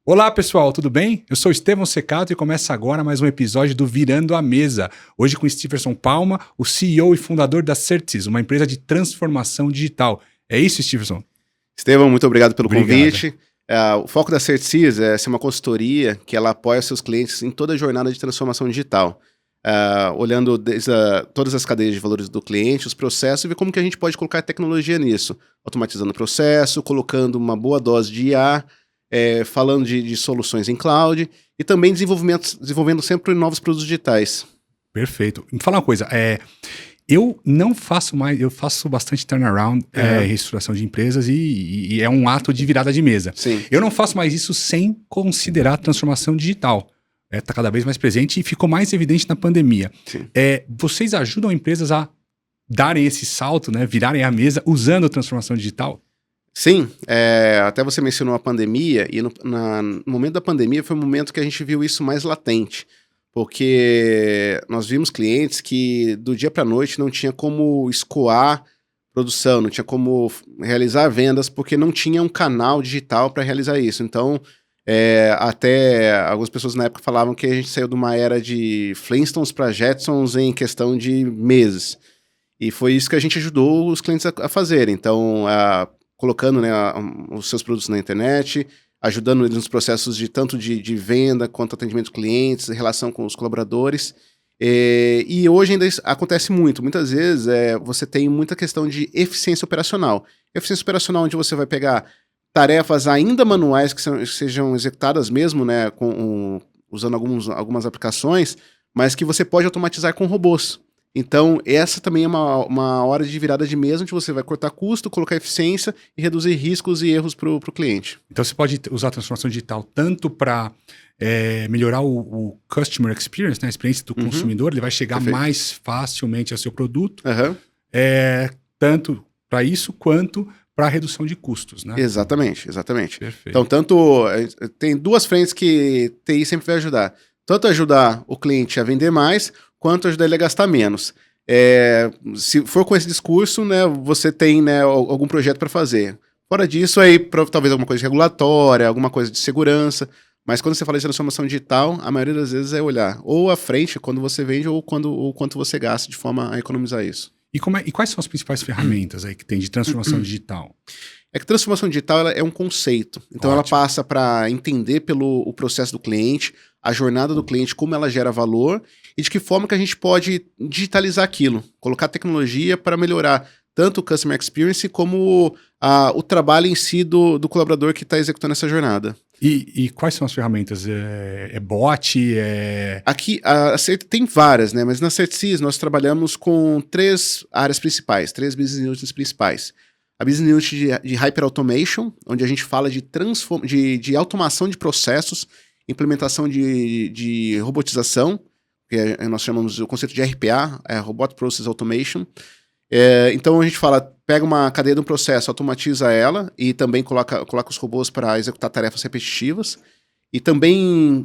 Olá pessoal, tudo bem? Eu sou Estevão Secato e começa agora mais um episódio do Virando a Mesa. Hoje com Stevenson Palma, o CEO e fundador da Certis, uma empresa de transformação digital. É isso, Stevenson? Estevão, muito obrado pelo Obrigado. convite. O foco da Certis é ser uma consultoria que ela apoia seus clientes em toda a jornada de transformação digital. Olhando desde todas as cadeias de valores do cliente, os processos, e ver como que a gente pode colocar tecnologia nisso. Automatizando o processo, colocando uma boa dose de IA, falando de soluções em cloud e também desenvolvendo sempre novos produtos digitais. Perfeito. Me fala uma coisa, eu não faço mais, eu faço bastante turnaround, reestruturação de empresas e é um ato de virada de mesa. Sim. Eu não faço mais isso sem considerar a transformação digital. Está cada vez mais presente e ficou mais evidente na pandemia. Sim. Vocês ajudam empresas a darem esse salto, né, virarem a mesa usando a transformação digital? Sim, até você mencionou a pandemia, e no momento da pandemia foi o momento que a gente viu isso mais latente, porque nós vimos clientes que do dia para a noite não tinha como escoar produção, não tinha como realizar vendas, porque não tinha um canal digital para realizar isso. Então, até algumas pessoas na época falavam que a gente saiu de uma era de Flintstones para Jetsons em questão de meses. E foi isso que a gente ajudou os clientes a fazer. Então, colocando, né, os seus produtos na internet, ajudando eles nos processos de tanto de venda quanto atendimento de clientes, relação com os colaboradores. E hoje ainda isso acontece muito. Muitas vezes você tem muita questão de eficiência operacional. Eficiência operacional onde você vai pegar tarefas ainda manuais que sejam executadas mesmo, né, usando algumas aplicações, mas que você pode automatizar com robôs. Então, essa também é uma hora de virada de mesa, onde você vai cortar custo, colocar eficiência e reduzir riscos e erros para o cliente. Então, você pode usar a transformação digital tanto para melhorar o customer experience, né, a experiência do consumidor, ele vai chegar Perfeito. Mais facilmente ao seu produto, Uhum. tanto para isso quanto para a redução de custos, né? Exatamente. Perfeito. Então, tem duas frentes que TI sempre vai ajudar. Tanto ajudar o cliente a vender mais, quanto ajudar ele a gastar menos. Se for com esse discurso, né, você tem, né, algum projeto para fazer. Fora disso, aí talvez alguma coisa regulatória, alguma coisa de segurança. Mas quando você fala de transformação digital, a maioria das vezes é olhar ou à frente, quando você vende, ou quanto você gasta, de forma a economizar isso. E quais são as principais ferramentas aí que tem de transformação digital? É que transformação digital ela é um conceito. Então ela passa para entender pelo o processo do cliente, a jornada do cliente, como ela gera valor e de que forma que a gente pode digitalizar aquilo, colocar tecnologia para melhorar tanto o customer experience como o trabalho em si do colaborador que está executando essa jornada. E quais são as ferramentas? Bot? Aqui tem várias, né? Mas na Certis nós trabalhamos com 3 áreas principais, 3 business units principais. A business unit de Hyper Automation, onde a gente fala de automação de processos, implementação de robotização, que nós chamamos o conceito de RPA, Robot Process Automation. Então a gente pega uma cadeia de um processo, automatiza ela e também coloca os robôs para executar tarefas repetitivas. E também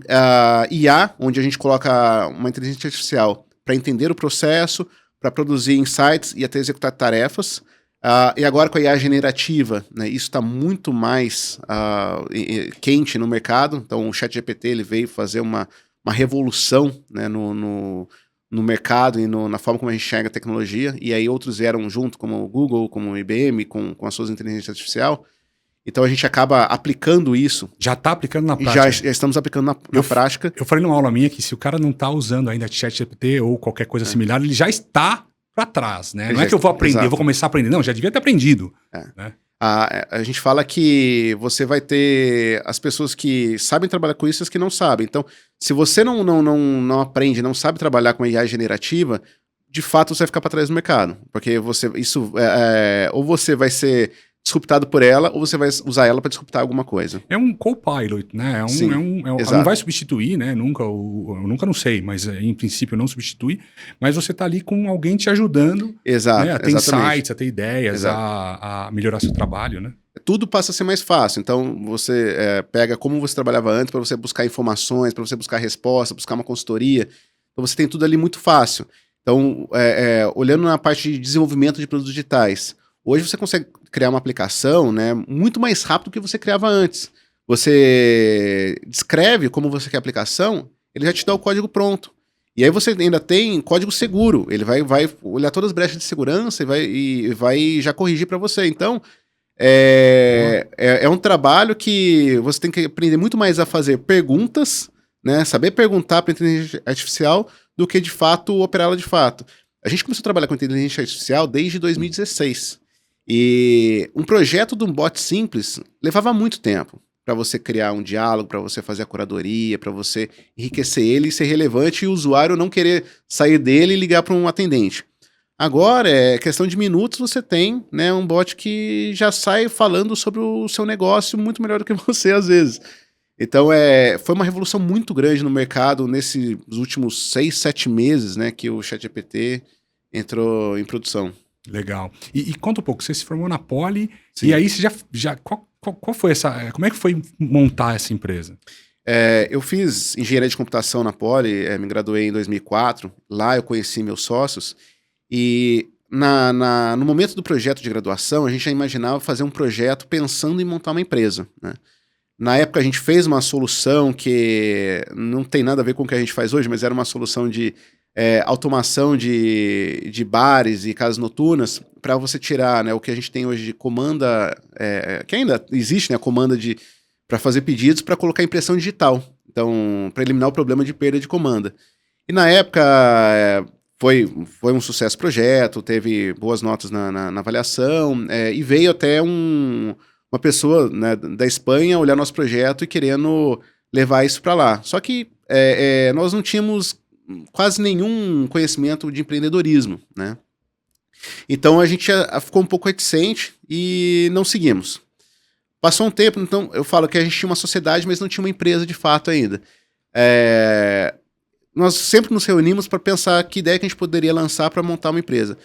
IA, onde a gente coloca uma inteligência artificial para entender o processo, para produzir insights e até executar tarefas. E agora com a IA generativa, né, isso está muito mais quente no mercado. Então o ChatGPT ele veio fazer uma revolução, né, no mercado e na forma como a gente enxerga a tecnologia. E aí outros vieram junto, como o Google, como o IBM, com as suas inteligências artificiais. Então a gente acaba aplicando isso. Já está aplicando na prática? Já estamos aplicando na prática. Eu falei numa aula minha que se o cara não está usando ainda ChatGPT ou qualquer coisa similar, ele já está para trás, né? Não é que eu vou aprender, eu vou começar a aprender. Não, já devia ter aprendido. Né? A gente fala que você vai ter as pessoas que sabem trabalhar com isso e as que não sabem. Então, se você não aprende, não sabe trabalhar com a IA generativa, de fato você vai ficar para trás do mercado. Porque ou você vai ser disruptado por ela, ou você vai usar ela para disruptar alguma coisa. É um co-pilot, né? Não vai substituir, né? Eu nunca não sei, mas em princípio não substitui, mas você está ali com alguém te ajudando, Exato, né? A ter insights, a ter ideias, a melhorar seu trabalho, né? Tudo passa a ser mais fácil. Então, você pega como você trabalhava antes para você buscar informações, para você buscar resposta, buscar uma consultoria. Então, você tem tudo ali muito fácil. Então, olhando na parte de desenvolvimento de produtos digitais, hoje você consegue criar uma aplicação, né, muito mais rápido do que você criava antes. você descreve como você quer a aplicação, ele já te dá o código pronto. E aí você ainda tem código seguro, ele vai olhar todas as brechas de segurança e vai já corrigir para você. Então, é um trabalho que você tem que aprender muito mais a fazer perguntas, né? Saber perguntar para a inteligência artificial do que, de fato, operá-la de fato. A gente começou a trabalhar com inteligência artificial desde 2016. E um projeto de um bot simples levava muito tempo para você criar um diálogo, para você fazer a curadoria, para você enriquecer ele e ser relevante e o usuário não querer sair dele e ligar para um atendente. Agora, é questão de minutos, você tem, né, um bot que já sai falando sobre o seu negócio muito melhor do que você, às vezes. Então, foi uma revolução muito grande no mercado nesses últimos 6, 7 meses, né, que o ChatGPT entrou em produção. Legal. E conta um pouco, você se formou na Poly, Sim. e aí você qual foi como é que foi montar essa empresa? Eu fiz engenharia de computação na Poly, me graduei em 2004, lá eu conheci meus sócios, e no momento do projeto de graduação, a gente já imaginava fazer um projeto pensando em montar uma empresa, né? Na época a gente fez uma solução que não tem nada a ver com o que a gente faz hoje, mas era uma solução de automação de bares e casas noturnas para você tirar, né, o que a gente tem hoje de comanda, que ainda existe, né, a comanda para fazer pedidos para colocar impressão digital. Então, para eliminar o problema de perda de comanda. E na época foi um sucesso o projeto, teve boas notas na avaliação, e veio até uma pessoa, né, da Espanha olhar nosso projeto e querendo levar isso para lá. Só que nós não tínhamos quase nenhum conhecimento de empreendedorismo, né? Então a gente ficou um pouco reticente e não seguimos. Passou um tempo, então eu falo que a gente tinha uma sociedade, mas não tinha uma empresa de fato ainda. Nós sempre nos reunimos para pensar que ideia que a gente poderia lançar para montar uma empresa.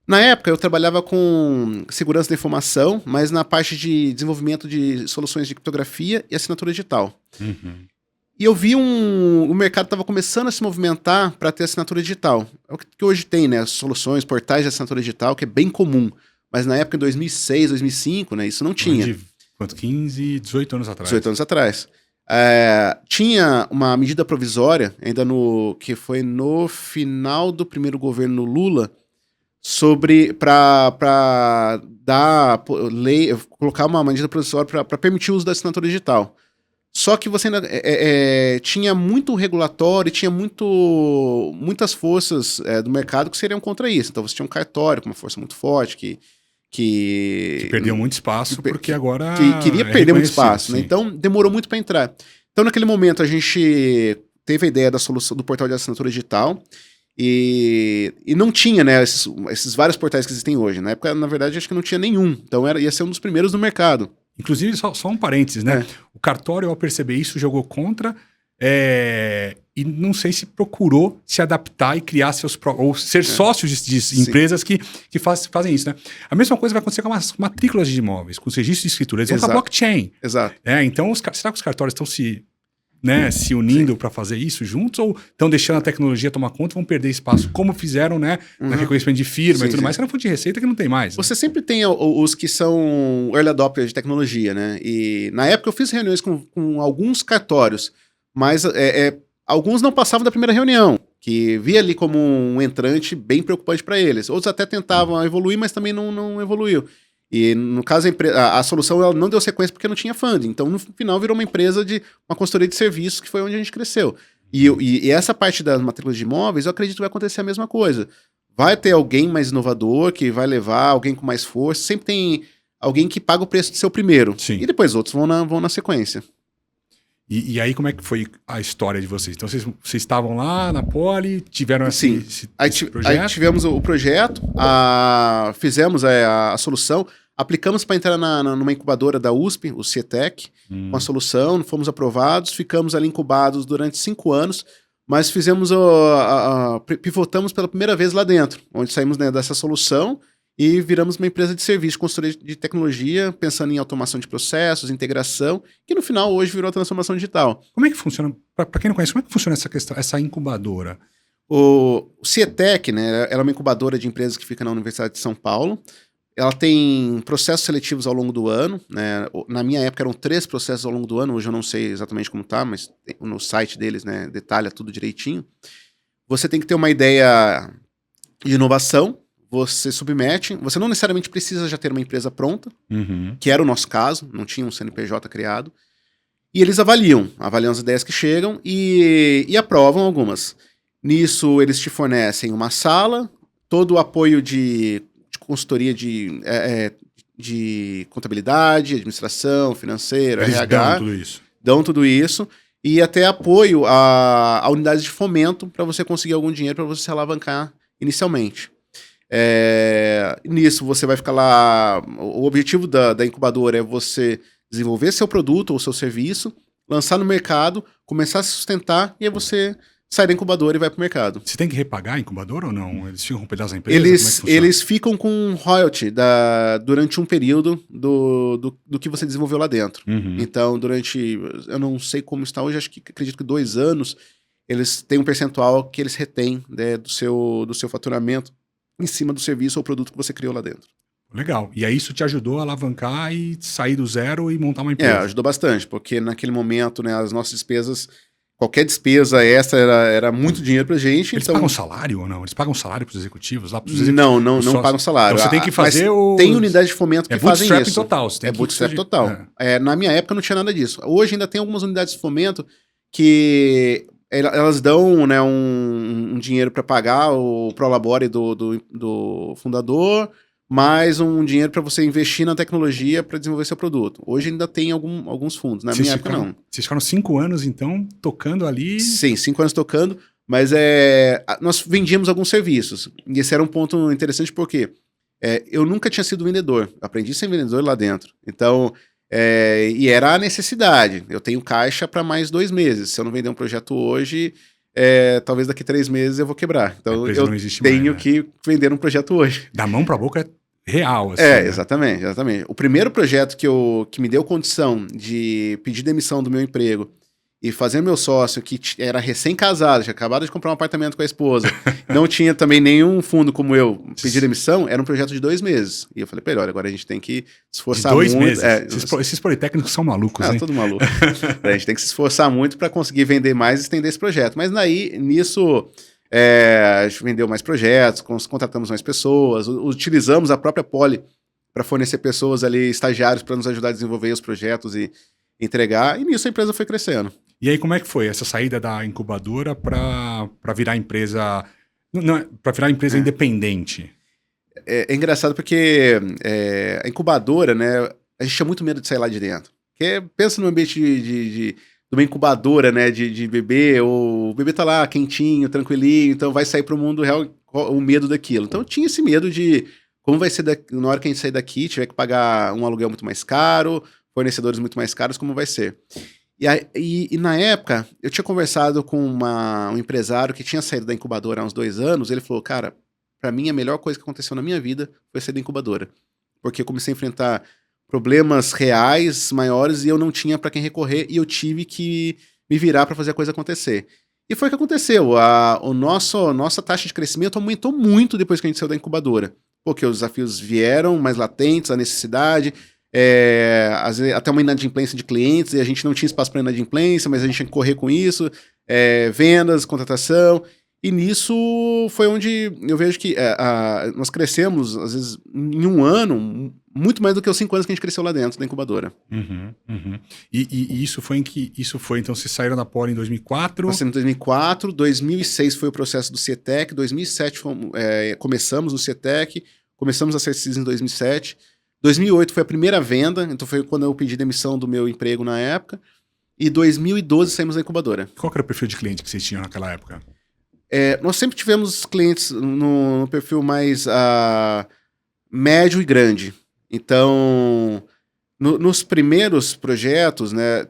Na época eu trabalhava com segurança da informação, mas na parte de desenvolvimento de soluções de criptografia e assinatura digital. Uhum. E eu vi o mercado estava começando a se movimentar para ter assinatura digital. É o que hoje tem, né? Soluções, portais de assinatura digital, que é bem comum. Mas na época, em 2006, 2005, né? Isso não tinha. De quanto? 15, 18 anos atrás. 18 anos atrás. Tinha uma medida provisória, ainda que foi no final do primeiro governo Lula, para colocar uma medida provisória para permitir o uso da assinatura digital. Só que você ainda tinha muito regulatório, tinha muitas forças do mercado que seriam contra isso. Então você tinha um cartório com uma força muito forte que perdeu muito espaço porque agora que queria perder muito espaço, sim. né? Então demorou muito para entrar. Então naquele momento a gente teve a ideia da solução do portal de assinatura digital e não tinha, né, esses vários portais que existem hoje. Na época, na verdade, acho que não tinha nenhum. Então ia ser um dos primeiros no mercado. Inclusive, só um parênteses, né? O cartório, ao perceber isso, jogou contra e não sei se procurou se adaptar e criar ou ser sócios de empresas que fazem isso, né? A mesma coisa vai acontecer com as matrículas de imóveis, com os registros de escritura. Eles vão para blockchain. Exato. Então, será que os cartórios estão se unindo para fazer isso juntos ou estão deixando a tecnologia tomar conta e vão perder espaço, como fizeram, né, no reconhecimento de firma e tudo mais, que era fonte de receita que não tem mais. Você sempre tem os que são early adopters de tecnologia, né? E na época eu fiz reuniões com alguns cartórios, mas alguns não passavam da primeira reunião, que via ali como um entrante bem preocupante para eles. Outros até tentavam evoluir, mas também não evoluiu. E no caso a solução ela não deu sequência porque não tinha funding. Então no final virou uma empresa uma consultoria de serviços, que foi onde a gente cresceu. E essa parte das matrículas de imóveis, eu acredito que vai acontecer a mesma coisa. Vai ter alguém mais inovador que vai levar alguém com mais força. Sempre tem alguém que paga o preço de ser o primeiro. Sim. E depois outros vão na sequência. E aí, como é que foi a história de vocês? Então, vocês estavam lá na Poly, tiveram esse projeto? Aí tivemos o projeto, fizemos a solução, aplicamos para entrar numa incubadora da USP, o CETEC, com a solução, fomos aprovados, ficamos ali incubados durante 5 anos, mas pivotamos pela primeira vez lá dentro, onde saímos, né, dessa solução e viramos uma empresa de serviço, consultoria de tecnologia, pensando em automação de processos, integração, que no final hoje virou a transformação digital. Como é que funciona, para quem não conhece, como é que funciona essa questão, essa incubadora? O CIETEC, né, ela é uma incubadora de empresas que fica na Universidade de São Paulo. ela tem processos seletivos ao longo do ano, né? Na minha época eram 3 processos ao longo do ano, hoje eu não sei exatamente como tá, mas no site deles, né, detalha tudo direitinho. Você tem que ter uma ideia de inovação, você submete, você não necessariamente precisa já ter uma empresa pronta, que era o nosso caso, não tinha um CNPJ criado, e eles avaliam as ideias que chegam e aprovam algumas. Nisso eles te fornecem uma sala, todo o apoio de consultoria de contabilidade, administração, financeiro, Eles RH. Dão tudo isso. E até apoio a unidades de fomento para você conseguir algum dinheiro para você se alavancar inicialmente. Nisso você vai ficar lá. O objetivo da incubadora é você desenvolver seu produto ou seu serviço, lançar no mercado, começar a se sustentar e aí você sai da incubadora e vai pro mercado. Você tem que repagar a incubadora ou não? Eles ficam com um pedaço da empresa? Eles ficam com royalty durante um período do que você desenvolveu lá dentro. Então, eu não sei como está hoje, acredito que 2 anos, eles têm um percentual que eles retêm, né, do seu faturamento em cima do serviço ou produto que você criou lá dentro. Legal. E aí isso te ajudou a alavancar e sair do zero e montar uma empresa? Ajudou bastante, porque naquele momento, né, as nossas despesas, qualquer despesa extra era muito dinheiro pra gente. Eles pagam salário ou não? Eles pagam salário pros executivos? Lá pros executivos? Não pagam salário. Então você tem que fazer tem unidade de fomento que fazem isso. Bootstrap total. É bootstrap total. Na minha época não tinha nada disso. Hoje ainda tem algumas unidades de fomento que elas dão, né, um dinheiro para pagar o prolabore do fundador, mais um dinheiro para você investir na tecnologia para desenvolver seu produto. Hoje ainda tem alguns fundos, na minha época não. Vocês ficaram 5 anos, então, tocando ali? Sim, 5 anos tocando, mas nós vendíamos alguns serviços. E esse era um ponto interessante porque eu nunca tinha sido vendedor, aprendi a ser vendedor lá dentro. Então, e era a necessidade. Eu tenho caixa para mais 2 meses. Se eu não vender um projeto hoje, talvez daqui 3 meses eu vou quebrar. Então eu tenho que vender um projeto hoje. Da mão para a boca é real, assim. Exatamente. O primeiro projeto que me deu condição de pedir demissão do meu emprego e fazer meu sócio, que era recém-casado, tinha acabado de comprar um apartamento com a esposa, não tinha também nenhum fundo como eu, pedir demissão, era um projeto de 2 meses. E eu falei pra ele, olha, agora a gente tem que se esforçar muito. 2 meses? Esses politécnicos são malucos, hein? Tudo maluco. A gente tem que se esforçar muito para conseguir vender mais e estender esse projeto. Mas nisso, a gente vendeu mais projetos, contratamos mais pessoas, utilizamos a própria Poli para fornecer pessoas ali, estagiários, para nos ajudar a desenvolver os projetos e entregar. E nisso a empresa foi crescendo. E aí, como é que foi essa saída da incubadora para virar empresa, para virar empresa independente? É engraçado porque a incubadora, né, a gente tinha muito medo de sair lá de dentro. Porque pensa no ambiente de uma incubadora, né, de bebê, o bebê tá lá quentinho, tranquilinho, então vai sair para o mundo real, o medo daquilo. Então tinha esse medo de como vai ser na hora que a gente sair daqui, tiver que pagar um aluguel muito mais caro, fornecedores muito mais caros, como vai ser. E na época, eu tinha conversado com um empresário que tinha saído da incubadora há uns 2 anos, ele falou, cara, pra mim a melhor coisa que aconteceu na minha vida foi sair da incubadora, porque eu comecei a enfrentar problemas reais, maiores, e eu não tinha pra quem recorrer, e eu tive que me virar pra fazer a coisa acontecer. E foi o que aconteceu, nossa taxa de crescimento aumentou muito depois que a gente saiu da incubadora, porque os desafios vieram mais latentes, a necessidade, às vezes, até uma inadimplência de clientes, e a gente não tinha espaço para inadimplência, mas a gente tinha que correr com isso, vendas, contratação, e nisso foi onde eu vejo que nós crescemos, às vezes, em 1 ano, muito mais do que os 5 anos que a gente cresceu lá dentro da incubadora. E isso foi então vocês saíram da Poli em 2004? Nós saímos em 2004, 2006 foi o processo do CETEC, 2007 começamos o CETEC, começamos a Certis em 2007, 2008 foi a primeira venda, então foi quando eu pedi demissão do meu emprego na época, e 2012 saímos da incubadora. Qual que era o perfil de cliente que vocês tinham naquela época? Nós sempre tivemos clientes no perfil mais médio e grande. Então, nos primeiros projetos, né,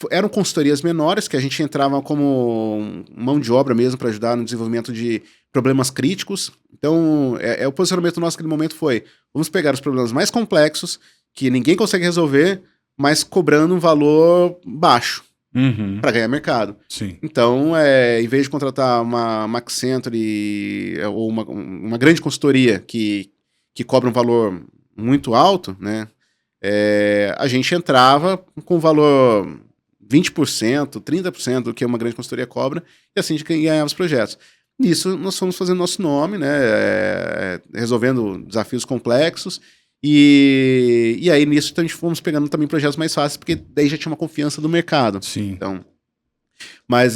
eram consultorias menores, que a gente entrava como mão de obra mesmo para ajudar no desenvolvimento de problemas críticos. Então, o posicionamento nosso naquele momento foi, vamos pegar os problemas mais complexos, que ninguém consegue resolver, mas cobrando um valor baixo para ganhar mercado. Sim. Então, em vez de contratar uma Accenture ou uma grande consultoria que cobra um valor muito alto, né? A gente entrava com valor 20%, 30% do que uma grande consultoria cobra, e assim a gente ganhava os projetos. Nisso, nós fomos fazendo nosso nome, né? Resolvendo desafios complexos, e aí nisso então, a gente fomos pegando também projetos mais fáceis, porque daí já tinha uma confiança do mercado. Sim. Então, mas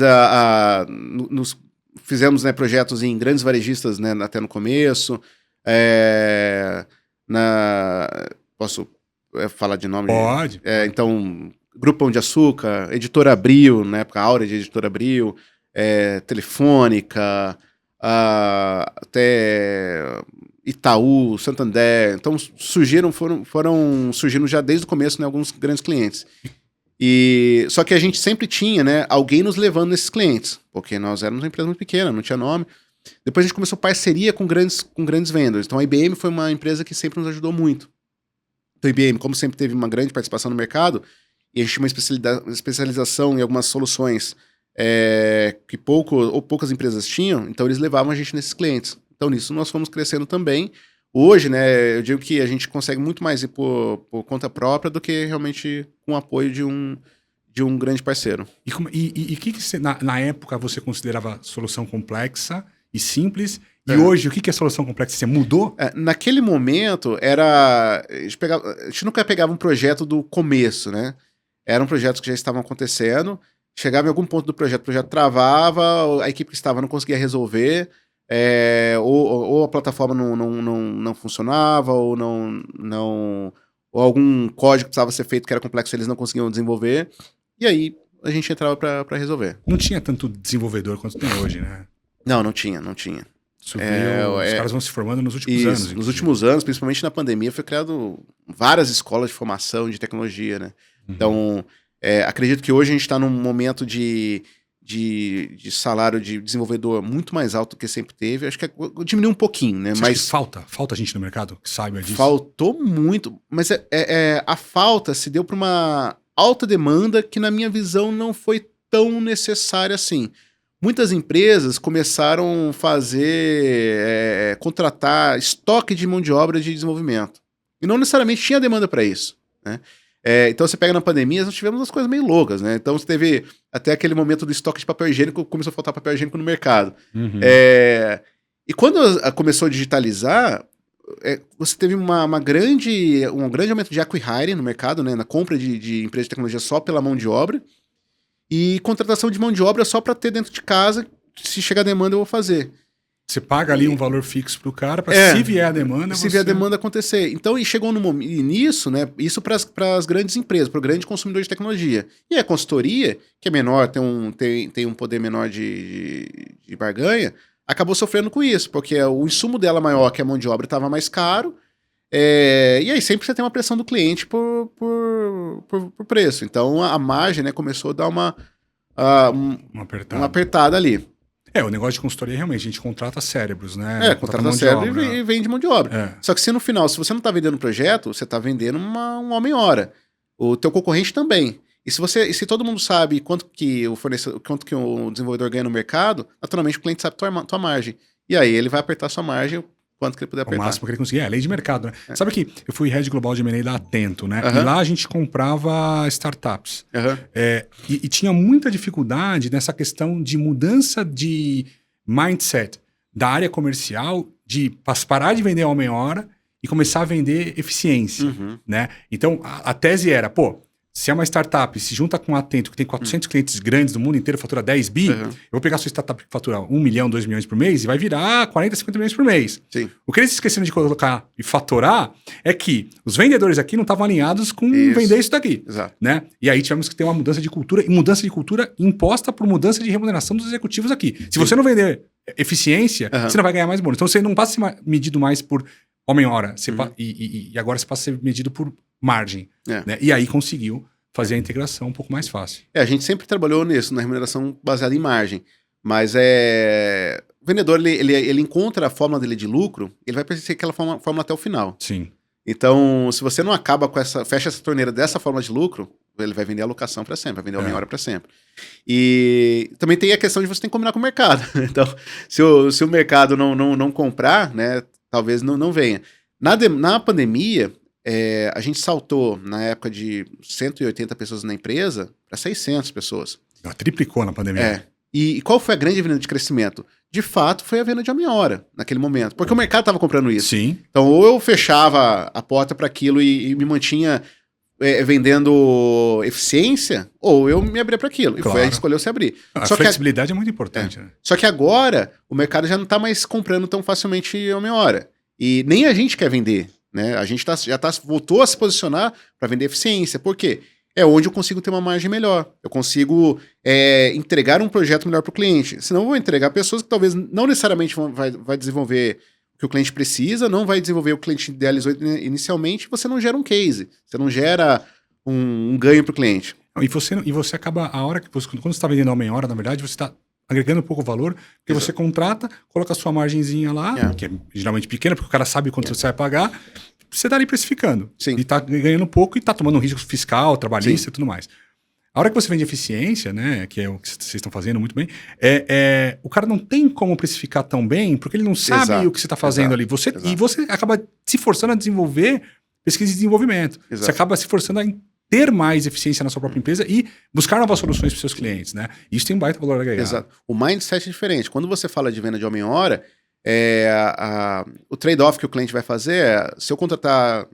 nos fizemos, né, projetos em grandes varejistas, né, até no começo. Posso falar de nome? Pode. Então, Grupo Pão de Açúcar, Editora Abril, na época Áurea de Editora Abril, Telefônica, até Itaú, Santander. Então foram surgindo já desde o começo, né, alguns grandes clientes. Só que a gente sempre tinha, né, alguém nos levando nesses clientes, porque nós éramos uma empresa muito pequena, não tinha nome. Depois a gente começou parceria com grandes vendors. Então a IBM foi uma empresa que sempre nos ajudou muito. Então a IBM, como sempre teve uma grande participação no mercado, e a gente tinha uma especialização em algumas soluções que poucas empresas tinham, então eles levavam a gente nesses clientes. Então nisso nós fomos crescendo também. Hoje, né, eu digo que a gente consegue muito mais ir por conta própria do que realmente com o apoio de um grande parceiro. E o que você, na época você considerava solução complexa e simples? E hoje, o que é solução complexa? Você mudou? Naquele momento, a gente nunca pegava um projeto do começo, né? Eram projetos que já estavam acontecendo, chegava em algum ponto do projeto, o projeto travava, a equipe que estava não conseguia resolver, ou a plataforma não funcionava, ou ou algum código que precisava ser feito que era complexo, eles não conseguiam desenvolver, e aí a gente entrava para resolver. Não tinha tanto desenvolvedor quanto tem hoje, né? Não tinha. Subiu, os caras vão se formando nos últimos anos. Inclusive. Nos últimos anos, principalmente na pandemia, foi criado várias escolas de formação de tecnologia, né? Uhum. Então, acredito que hoje a gente está num momento de salário de desenvolvedor muito mais alto do que sempre teve. Acho que diminuiu um pouquinho, né? Mas falta gente no mercado que saiba disso? Faltou muito, mas a falta se deu para uma alta demanda que, na minha visão, não foi tão necessária assim. Muitas empresas começaram a contratar estoque de mão de obra de desenvolvimento. E não necessariamente tinha demanda para isso, né? Então você pega na pandemia, nós tivemos umas coisas meio loucas, né? Então você teve até aquele momento do estoque de papel higiênico, começou a faltar papel higiênico no mercado. Uhum. E quando começou a digitalizar, você teve um grande aumento de acqui-hire no mercado, né? Na compra de empresas de tecnologia só pela mão de obra. E contratação de mão de obra só para ter dentro de casa, se chegar a demanda eu vou fazer. Você paga ali um valor fixo pro cara, para se vier a demanda... vier a demanda acontecer. Então, e chegou nisso, né, isso para as grandes empresas, para o grande consumidor de tecnologia. E a consultoria, que é menor, tem um poder menor de barganha, acabou sofrendo com isso, porque o insumo dela maior, que a mão de obra, estava mais caro, e aí sempre você tem uma pressão do cliente por preço. Então a margem, né, começou a dar uma apertada ali. O negócio de consultoria realmente, a gente contrata cérebros, né? Contrata cérebro e vende mão de obra. Só que se no final, se você não está vendendo um projeto, você está vendendo um homem-hora. O teu concorrente também. E se todo mundo sabe quanto que o desenvolvedor ganha no mercado, naturalmente o cliente sabe tua margem. E aí ele vai apertar sua margem quanto que ele puder apertar. O máximo que ele conseguir. Lei de mercado, né? Sabe que eu fui head global de M&A da Atento, né? E lá a gente comprava startups. E tinha muita dificuldade nessa questão de mudança de mindset da área comercial, de parar de vender homem-hora e começar a vender eficiência, né? Então, a tese era, se é uma startup, se junta com a Atento, que tem 400 clientes grandes do mundo inteiro, fatura 10 bi, eu vou pegar a sua startup que fatura 1 milhão, 2 milhões por mês e vai virar 40, 50 milhões por mês. Sim. O que eles esqueceram de colocar e faturar é que os vendedores aqui não estavam alinhados com vender isso daqui. Exato. Né? E aí tivemos que ter uma mudança de cultura, e mudança de cultura imposta por mudança de remuneração dos executivos aqui. Se você não vender eficiência, você não vai ganhar mais bônus. Então você não passa a ser medido mais por homem-hora, e agora você passa a ser medido por margem. Né? E aí conseguiu fazer a integração um pouco mais fácil. A gente sempre trabalhou nisso, na remuneração baseada em margem. Mas o vendedor, ele encontra a fórmula dele de lucro, ele vai perseguir aquela fórmula até o final. Sim. Então, se você não acaba fecha essa torneira dessa forma de lucro, ele vai vender a locação para sempre, vai vender a meia hora para sempre. E também tem a questão de você ter que combinar com o mercado. Então, se o mercado não comprar, né, talvez não venha. Na pandemia, a gente saltou, na época de 180 pessoas na empresa, para 600 pessoas. Triplicou na pandemia. E qual foi a grande avenida de crescimento? De fato, foi a venda de homem-hora, naquele momento. Porque o mercado estava comprando isso. Sim. Então, ou eu fechava a porta para aquilo e me mantinha vendendo eficiência, ou eu me abria para aquilo. Claro. E foi aí que escolheu se abrir. A flexibilidade é muito importante, né? Só que agora, o mercado já não está mais comprando tão facilmente homem-hora. E nem a gente quer vender, né? A gente voltou a se posicionar para vender eficiência. Por quê? É onde eu consigo ter uma margem melhor. Eu consigo entregar um projeto melhor para o cliente. Senão eu vou entregar pessoas que talvez não necessariamente vai desenvolver o que o cliente precisa, não vai desenvolver o que o cliente idealizou inicialmente, você não gera um case, você não gera um ganho para o cliente. E você acaba, a hora que quando você está vendendo homem-hora, na verdade, você está agregando um pouco valor, porque você contrata, coloca a sua margenzinha lá, que é geralmente pequena, porque o cara sabe quanto você vai pagar, você está ali precificando. Sim. E está ganhando pouco e está tomando um risco fiscal, trabalhista e tudo mais. A hora que você vende eficiência, né, que é o que vocês estão fazendo muito bem, o cara não tem como precificar tão bem, porque ele não sabe o que você está fazendo ali. E você acaba se forçando a desenvolver pesquisa e desenvolvimento. Você acaba se forçando a ter mais eficiência na sua própria empresa e buscar novas soluções para os seus clientes, né? Isso tem um baita valor agregado. Exato. O mindset é diferente. Quando você fala de venda de homem-hora, o trade-off que o cliente vai fazer é, se eu contratar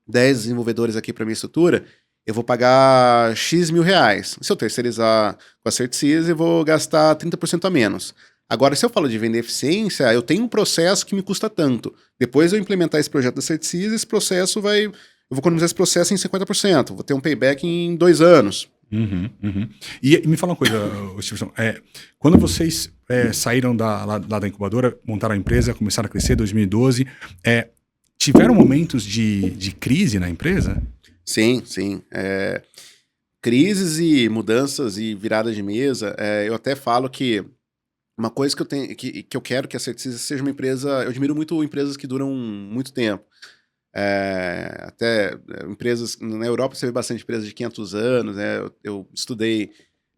10 desenvolvedores aqui para minha estrutura, eu vou pagar X mil reais. Se eu terceirizar com a Certsys, eu vou gastar 30% a menos. Agora, se eu falo de vender eficiência, eu tenho um processo que me custa tanto. Depois eu implementar esse projeto da Certsys, esse processo eu vou economizar esse processo em 50%. Vou ter um payback em 2 anos. E me fala uma coisa, Stevenson. Quando vocês saíram lá da incubadora, montaram a empresa, começaram a crescer em 2012, tiveram momentos de crise na empresa? Sim. Crises e mudanças e viradas de mesa. Eu até falo que uma coisa que eu tenho, que eu quero que a Certsys seja uma empresa. Eu admiro muito empresas que duram muito tempo. Até empresas na Europa você vê bastante empresas de 500 anos, né? Eu estou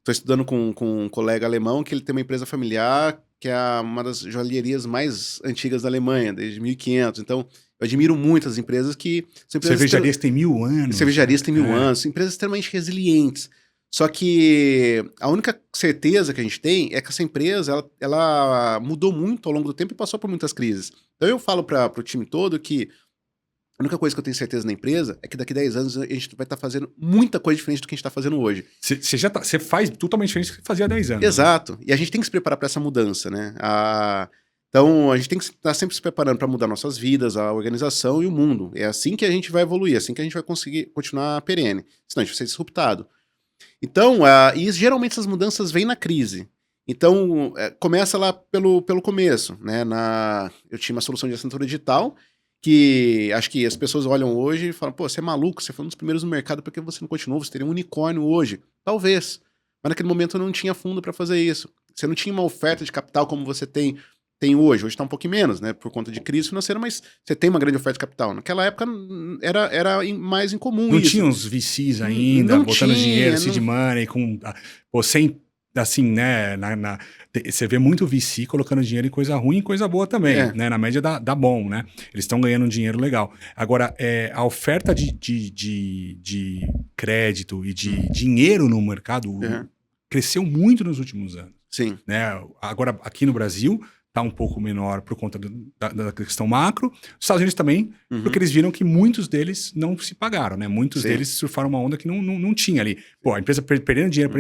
estudando com um colega alemão que ele tem uma empresa familiar que é uma das joalherias mais antigas da Alemanha, desde 1500. Então, eu admiro muito as empresas que são empresas cervejarias têm 1000 anos. Cervejarias têm 1000 anos, são empresas extremamente resilientes. Só que a única certeza que a gente tem é que essa empresa ela mudou muito ao longo do tempo e passou por muitas crises. Então eu falo para o time todo que a única coisa que eu tenho certeza na empresa é que daqui a 10 anos a gente vai estar fazendo muita coisa diferente do que a gente está fazendo hoje. Você faz totalmente diferente do que fazia há 10 anos. Exato. Né? E a gente tem que se preparar para essa mudança, né? Então a gente tem que estar sempre se preparando para mudar nossas vidas, a organização e o mundo. É assim que a gente vai evoluir, é assim que a gente vai conseguir continuar perene. Senão a gente vai ser disruptado. Então, e geralmente essas mudanças vêm na crise. Então, começa lá pelo começo, né? Eu tinha uma solução de assinatura digital que acho que as pessoas olham hoje e falam, pô, você é maluco, você foi um dos primeiros no mercado, por que você não continuou? Você teria um unicórnio hoje. Talvez. Mas naquele momento eu não tinha fundo para fazer isso. Você não tinha uma oferta de capital como você tem hoje. Hoje está um pouquinho menos, né? Por conta de crise financeira, mas você tem uma grande oferta de capital. Naquela época era mais incomum não isso. Não tinha uns VCs ainda, botando dinheiro, seed money, sem... Assim, né, você vê muito VC colocando dinheiro em coisa ruim e coisa boa também, né, na média dá bom, né, eles estão ganhando um dinheiro legal. Agora, a oferta de crédito e de dinheiro no mercado cresceu muito nos últimos anos. Sim. Né? Agora, aqui no Brasil, está um pouco menor por conta da questão macro. Os Estados Unidos também, porque eles viram que muitos deles não se pagaram, né? Muitos deles surfaram uma onda que não tinha ali. Pô, a empresa perdendo dinheiro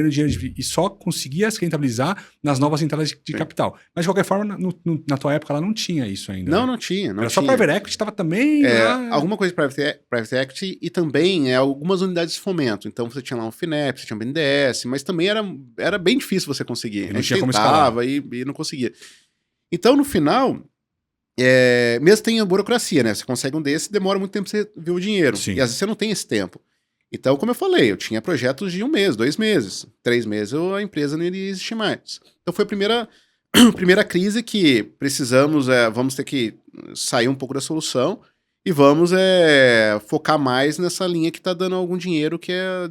e só conseguia se rentabilizar nas novas entradas de capital. Mas, de qualquer forma, na tua época, ela não tinha isso ainda. Não, né? não tinha. Era só Private Equity, estava também... Alguma coisa de Private Equity e também algumas unidades de fomento. Então, você tinha lá um FINEP, você tinha um BNDES, mas também era bem difícil você conseguir. E não tinha como escalar. E não conseguia. Então, no final, mesmo tem a burocracia, né? Você consegue um desse, demora muito tempo pra você ver o dinheiro. Sim. E às vezes você não tem esse tempo. Então, como eu falei, eu tinha projetos de 1 mês, 2 meses. 3 meses a empresa não iria existir mais. Então, foi a primeira crise que precisamos, vamos ter que sair um pouco da solução e vamos focar mais nessa linha que está dando algum dinheiro, que é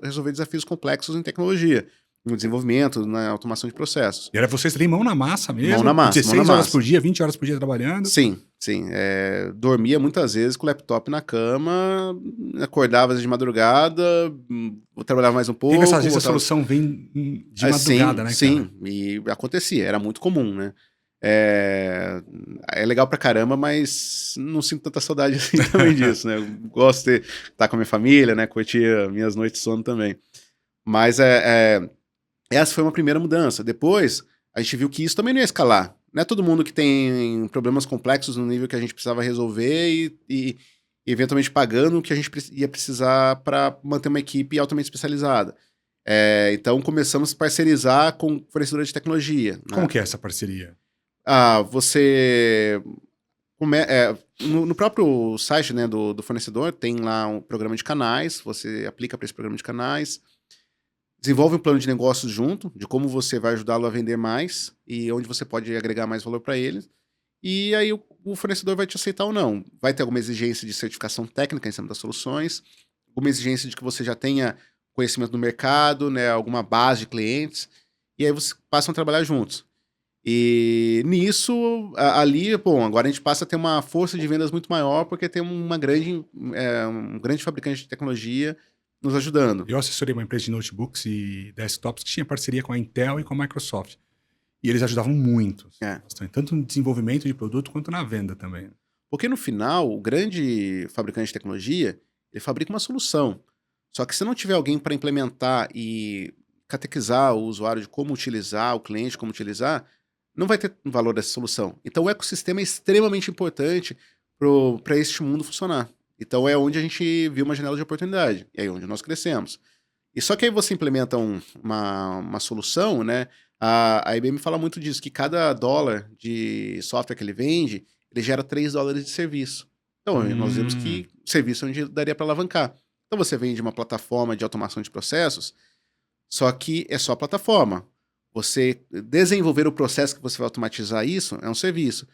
resolver desafios complexos em tecnologia. no desenvolvimento, na automação de processos. E era vocês ali mão na massa mesmo? Mão na massa, 16 mão na horas massa. por dia, 20 horas por dia trabalhando? Sim. Dormia muitas vezes com o laptop na cama, acordava de madrugada, trabalhava mais um pouco. Teve essas vezes a voltava... solução vem de madrugada, né, cara? Sim, e acontecia, era muito comum, né? É legal pra caramba, mas não sinto tanta saudade assim também disso, né? Eu gosto de estar com a minha família, né? Curtir minhas noites de sono também. Mas essa foi uma primeira mudança. Depois, a gente viu que isso também não ia escalar. Não é todo mundo que tem problemas complexos no nível que a gente precisava resolver e eventualmente pagando o que a gente ia precisar para manter uma equipe altamente especializada. Então, começamos a parcerizar com fornecedores de tecnologia. Como né? que é essa parceria? Você... no próprio site, né, do fornecedor, tem lá um programa de canais, você aplica para esse programa de canais, desenvolve um plano de negócios junto, de como você vai ajudá-lo a vender mais e onde você pode agregar mais valor para ele. E aí o fornecedor vai te aceitar ou não. Vai ter alguma exigência de certificação técnica em cima das soluções, alguma exigência de que você já tenha conhecimento do mercado, né, alguma base de clientes, e aí vocês passam a trabalhar juntos. E nisso, ali, bom, agora a gente passa a ter uma força de vendas muito maior, porque tem um grande fabricante de tecnologia nos ajudando. Eu assessorei uma empresa de notebooks e desktops que tinha parceria com a Intel e com a Microsoft. E eles ajudavam muito, bastante, tanto no desenvolvimento de produto quanto na venda também. Porque no final, o grande fabricante de tecnologia, ele fabrica uma solução. Só que se não tiver alguém para implementar e catequizar o usuário de como utilizar, o cliente como utilizar, não vai ter valor dessa solução. Então o ecossistema é extremamente importante para este mundo funcionar. Então é onde a gente viu uma janela de oportunidade. E é onde nós crescemos. E só que aí você implementa uma solução, né? A IBM fala muito disso, que cada dólar de software que ele vende, ele gera $3 de serviço. Então nós vimos que o serviço é onde daria para alavancar. Então você vende uma plataforma de automação de processos, só que é só a plataforma. Você desenvolver o processo que você vai automatizar isso é um serviço.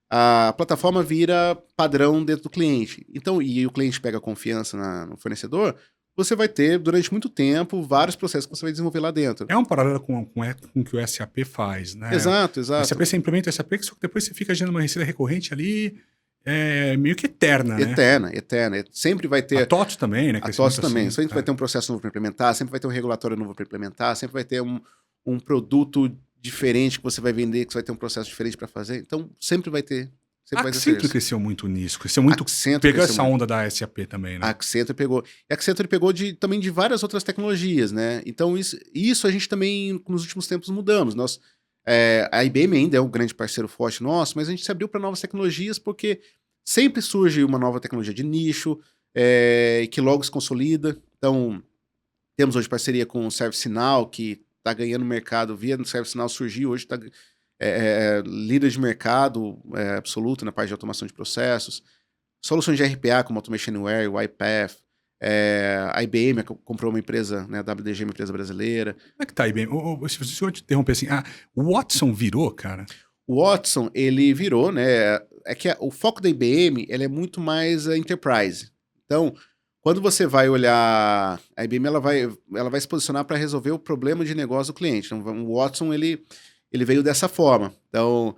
A plataforma vira padrão dentro do cliente. Então, e o cliente pega confiança no fornecedor, você vai ter, durante muito tempo, vários processos que você vai desenvolver lá dentro. É um paralelo com o que o SAP faz, né? Exato. O SAP, você implementa o SAP, só que depois você fica gerando uma receita recorrente ali, meio que eterna, né? Eterna. Sempre vai ter... A TOTS também, né? A TOTS também. Sempre vai ter um processo novo para implementar, sempre vai ter um regulatório novo para implementar, sempre vai ter um produto diferente que você vai vender, que você vai ter um processo diferente para fazer. Então, sempre vai ter. A Accenture cresceu muito nisso. Cresceu muito. Pegou essa onda da SAP também, né? A Accenture pegou. E a Accenture pegou também de várias outras tecnologias, né? Então, isso a gente também, nos últimos tempos, mudamos. A IBM ainda é um grande parceiro forte nosso, mas a gente se abriu para novas tecnologias porque sempre surge uma nova tecnologia de nicho, que logo se consolida. Então, temos hoje parceria com o ServiceNow, que está ganhando mercado via no ServiceNow surgiu, hoje está líder de mercado absoluto na parte de automação de processos. Soluções de RPA como Automation Anywhere, UiPath, a IBM comprou uma empresa, né, a WDG, uma empresa brasileira. Como é que tá a IBM? Se eu te interromper assim, o Watson virou, cara? O Watson, ele virou, né, o foco da IBM, ele é muito mais enterprise. Então, quando você vai olhar, a IBM ela vai se posicionar para resolver o problema de negócio do cliente. Então, o Watson ele veio dessa forma. Então,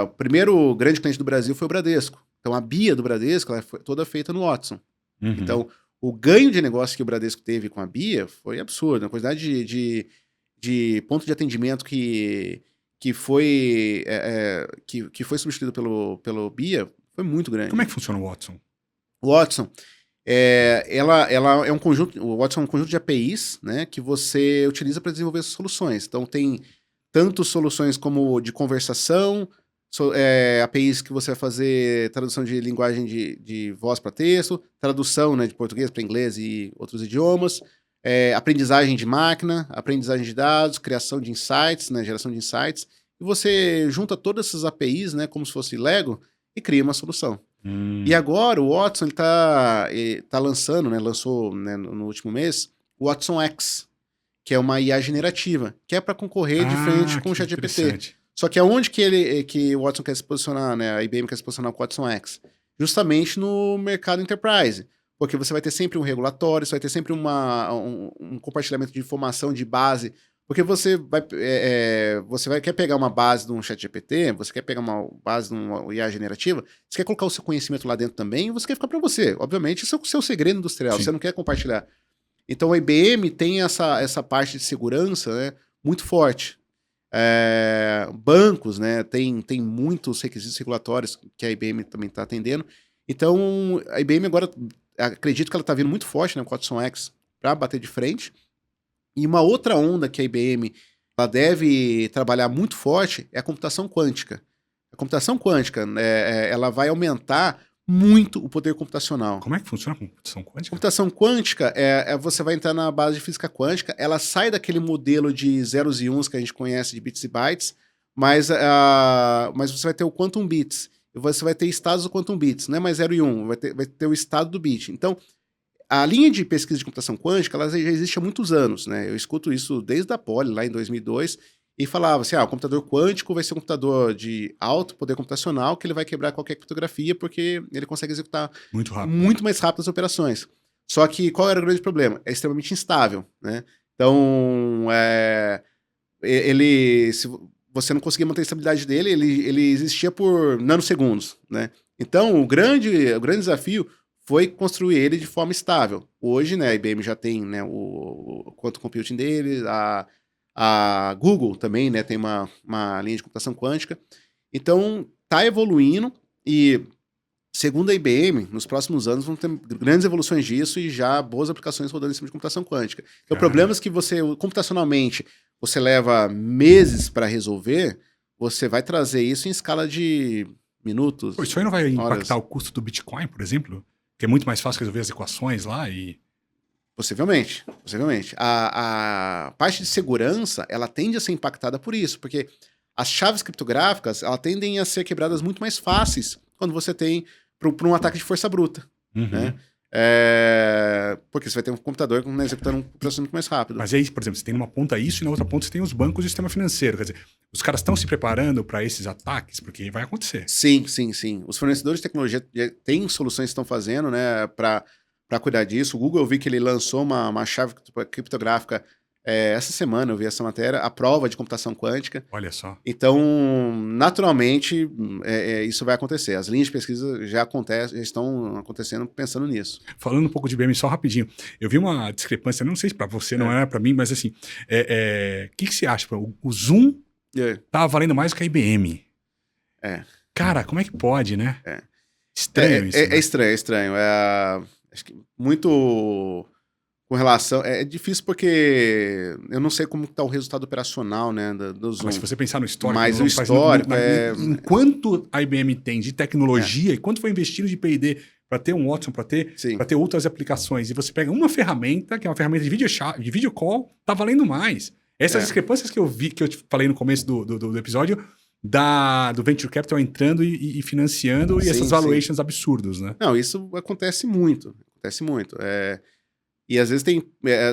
o primeiro grande cliente do Brasil foi o Bradesco. Então, a BIA do Bradesco ela foi toda feita no Watson. Uhum. Então, o ganho de negócio que o Bradesco teve com a BIA foi absurdo. A quantidade de ponto de atendimento que foi substituído pelo BIA foi muito grande. Como é que funciona o Watson? O Watson... ela é um conjunto, o Watson é um conjunto de APIs, né, que você utiliza para desenvolver essas soluções. Então tem tanto soluções como de conversação, APIs que você vai fazer tradução de linguagem de voz para texto, tradução, né, de português para inglês e outros idiomas, aprendizagem de máquina, aprendizagem de dados, criação de insights, né, geração de insights. E você junta todas essas APIs, né, como se fosse Lego, e cria uma solução. E agora o Watson ele tá lançando, né, lançou, né, no último mês, o Watson X, que é uma IA generativa, que é para concorrer de frente com o ChatGPT. Só que aonde que o Watson quer se posicionar, né, a IBM quer se posicionar com o Watson X? Justamente no mercado enterprise, porque você vai ter sempre um regulatório, você vai ter sempre um compartilhamento de informação de base Porque quer pegar uma base de um ChatGPT, você quer pegar uma base de uma IA generativa, você quer colocar o seu conhecimento lá dentro também, e você quer ficar para você. Obviamente, isso é o seu segredo industrial, Sim. você não quer compartilhar. Então, a IBM tem essa parte de segurança, né, muito forte. Bancos, né, tem muitos requisitos regulatórios que a IBM também está atendendo. Então, a IBM agora, acredito que ela está vindo muito forte, né, com o Watson X, para bater de frente. E uma outra onda que a IBM ela deve trabalhar muito forte é a computação quântica. A computação quântica, ela vai aumentar muito o poder computacional. Como é que funciona a computação quântica? Computação quântica você vai entrar na base de física quântica, ela sai daquele modelo de zeros e uns que a gente conhece de bits e bytes, mas você vai ter o quantum bits, você vai ter estados do quantum bits, não é mais 0 e 1, vai ter o estado do bit. Então, a linha de pesquisa de computação quântica, ela já existe há muitos anos, né? Eu escuto isso desde a Poly, lá em 2002, e falava assim, o computador quântico vai ser um computador de alto poder computacional, que ele vai quebrar qualquer criptografia, porque ele consegue executar muito mais rápido as operações. Só que qual era o grande problema? É extremamente instável, né? Então, se você não conseguia manter a estabilidade dele, ele existia por nanosegundos, né? Então, o grande desafio foi construir ele de forma estável. Hoje, né, a IBM já tem, né, o quantum computing dele, a Google também, né, tem uma linha de computação quântica. Então, está evoluindo e, segundo a IBM, nos próximos anos vão ter grandes evoluções disso e já boas aplicações rodando em cima de computação quântica. Então, o problema é que computacionalmente, você leva meses para resolver, você vai trazer isso em escala de minutos. Isso aí não vai impactar horas. o custo do Bitcoin, por exemplo? Que é muito mais fácil resolver as equações lá e... Possivelmente. A parte de segurança, ela tende a ser impactada por isso, porque as chaves criptográficas, elas tendem a ser quebradas muito mais fáceis quando você tem para um ataque de força bruta, né? Porque você vai ter um computador executando um processo muito mais rápido. Mas aí, por exemplo, você tem numa ponta isso e na outra ponta você tem os bancos e o sistema financeiro. Quer dizer, os caras estão se preparando para esses ataques, porque vai acontecer. Sim. Os fornecedores de tecnologia têm soluções que estão fazendo, né, para cuidar disso. O Google, eu vi que ele lançou uma chave criptográfica essa semana, eu vi essa matéria, a prova de computação quântica. Olha só. Então, naturalmente, isso vai acontecer. As linhas de pesquisa já estão acontecendo pensando nisso. Falando um pouco de IBM só rapidinho, eu vi uma discrepância, não sei se para você, não era para mim, mas assim, que você acha? O Zoom tava valendo mais do que a IBM. Cara, como é que pode, né? Estranho isso. É estranho. Acho que muito com relação... É difícil porque eu não sei como está o resultado operacional, né, do Zoom. Mas se você pensar no histórico... Mas o histórico Enquanto a IBM tem de tecnologia e quanto foi investido de P&D para ter um Watson, para ter outras aplicações, e você pega uma ferramenta, que é uma ferramenta de video call, tá valendo mais. Essas discrepâncias que eu vi, que eu te falei no começo do episódio... do Venture Capital entrando e financiando e essas valuations absurdos, né? Não, isso acontece muito. E às vezes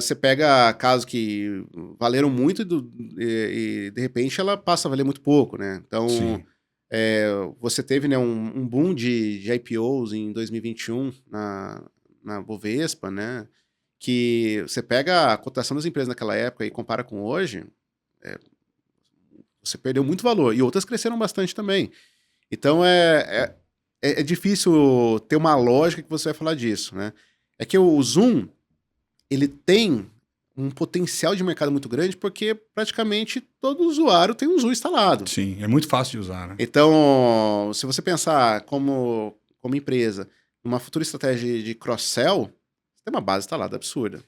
você pega casos que valeram muito e de repente ela passa a valer muito pouco, né? Então, você teve, né, um boom de IPOs em 2021 na Bovespa, né? Que você pega a cotação das empresas naquela época e compara com hoje... você perdeu muito valor. E outras cresceram bastante também. Então, é difícil ter uma lógica que você vai falar disso, né? É que o Zoom, ele tem um potencial de mercado muito grande porque praticamente todo usuário tem um Zoom instalado. Sim, é muito fácil de usar, né? Então, se você pensar como empresa, numa futura estratégia de cross-sell, você tem uma base instalada absurda.